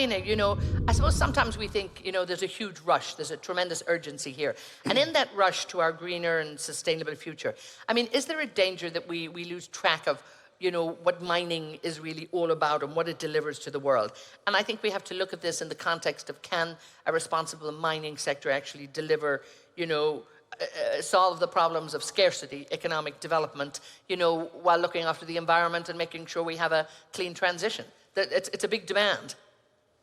Helena, I suppose sometimes we think, there's a huge rush, there's a tremendous urgency here. And in that rush to our greener and sustainable future, I mean, is there a danger that we lose track of, what mining is really all about and what it delivers to the world? And I think we have to look at this in the context of, can a responsible mining sector actually deliver, solve the problems of scarcity, economic development, while looking after the environment and making sure we have a clean transition? It's a big demand.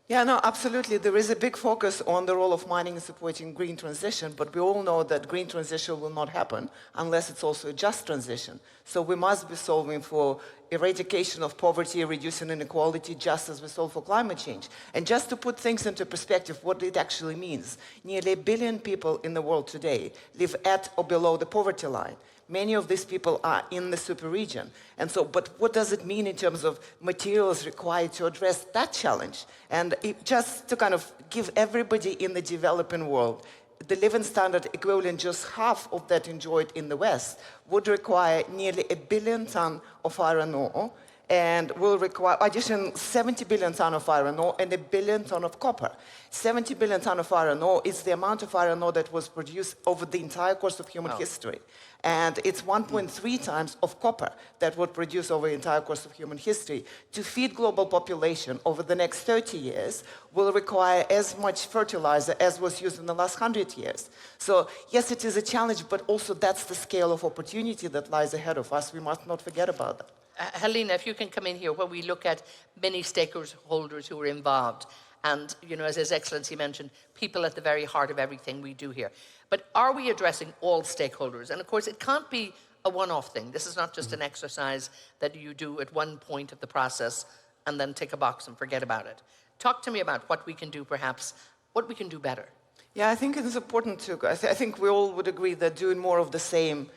Yeah, no, absolutely. There is a big focus on the role of mining in supporting green transition, but we all know that green transition will not happen unless it's also a just transition. So we must be solving for eradication of poverty, reducing inequality, just as we solve for climate change. And just to put things into perspective, what it actually means, nearly 1 billion people in the world today live at or below the poverty line. Many of these people are in the super region. And so, but what does it mean in terms of materials required to address that challenge? And just to kind of give everybody in the developing world the living standard equivalent just half of that enjoyed in the West would require nearly 1 billion tons of iron ore, and will require additional 70 billion tons of iron ore and 1 billion tons of copper. 70 billion tons of iron ore is the amount of iron ore that was produced over the entire course of human history. And it's 1.3 times of copper that was produced over the entire course of human history. To feed global population over the next 30 years will require as much fertilizer as was used in the last 100 years. So yes, it is a challenge, but also that's the scale of opportunity that lies ahead of us. We must not forget about that. Helena, if you can come in here, where we look at many stakeholders who are involved, and, as His Excellency mentioned, people at the very heart of everything we do here. But are we addressing all stakeholders? And of course, it can't be a one-off thing. This is not just an exercise that you do at one point of the process and then tick a box and forget about it. Talk to me about what we can do, perhaps, what we can do better. Yeah, I think it is important to, I think we all would agree that doing more of the same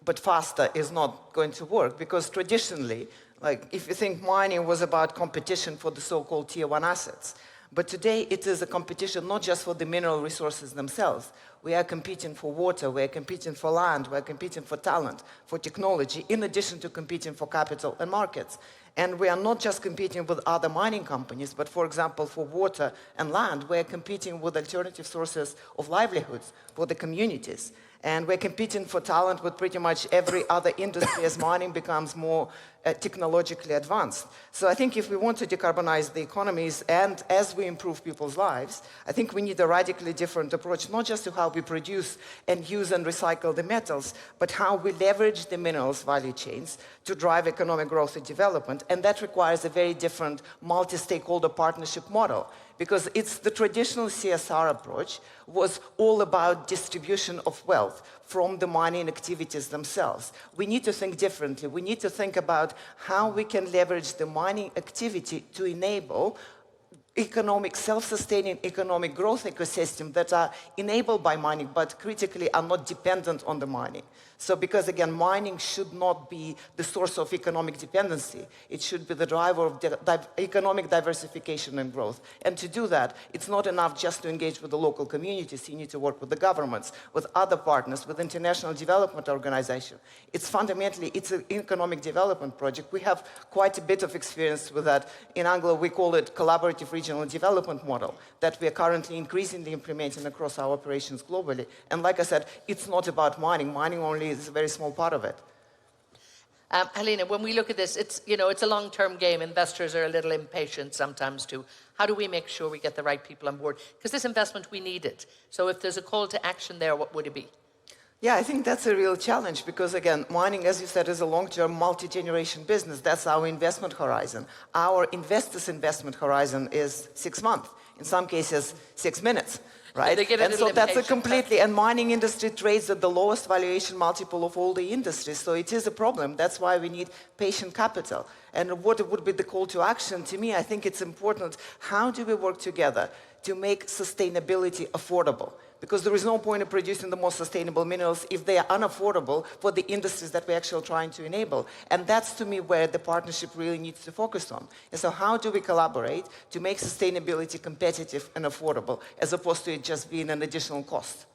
but faster is not going to work, because traditionally, like if you think mining was about competition for the so-called tier one assets, but today it is a competition not just for the mineral resources themselves. We are competing for water, we are competing for land, we are competing for talent, for technology, in addition to competing for capital and markets. And we are not just competing with other mining companies, but for example, for water and land, we are competing with alternative sources of livelihoods for the communities. And we're competing for talent with pretty much every other industry as mining becomes more technologically advanced. So I think if we want to decarbonize the economies and as we improve people's lives, I think we need a radically different approach, not just to how we produce and use and recycle the metals, but how we leverage the minerals value chains to drive economic growth and development. And that requires a very different multi-stakeholder partnership model, because it's the traditional CSR approach was all about distribution of wealth from the mining activities themselves. We need to think differently. We need to think about how we can leverage the mining activity to enable economic, self-sustaining economic growth ecosystem that are enabled by mining, but critically are not dependent on the mining. So because again, mining should not be the source of economic dependency. It should be the driver of economic diversification and growth. And to do that, it's not enough just to engage with the local communities. You need to work with the governments, with other partners, with international development organizations. It's fundamentally, it's an economic development project. We have quite a bit of experience with that. In Anglo, we call it collaborative regional development model that we are currently increasingly implementing across our operations globally. And like I said, it's not about mining. Mining only is a very small part of it. Helena, when we look at this, it's a long-term game. Investors are a little impatient sometimes too. How do we make sure we get the right people on board? Because this investment, we need it. So if there's a call to action there, what would it be? Yeah, I think that's a real challenge because, again, mining, as you said, is a long-term, multi-generation business. That's our investment horizon. Our investors' investment horizon is 6 months, in some cases, 6 minutes, right? And so that's a completely, and mining industry trades at the lowest valuation multiple of all the industries, so it is a problem. That's why we need patient capital. And what would be the call to action? To me, I think it's important, how do we work together to make sustainability affordable? Because there is no point in producing the most sustainable minerals if they are unaffordable for the industries that we're actually trying to enable. And that's, to me, where the partnership really needs to focus on. And so how do we collaborate to make sustainability competitive and affordable, as opposed to it just being an additional cost?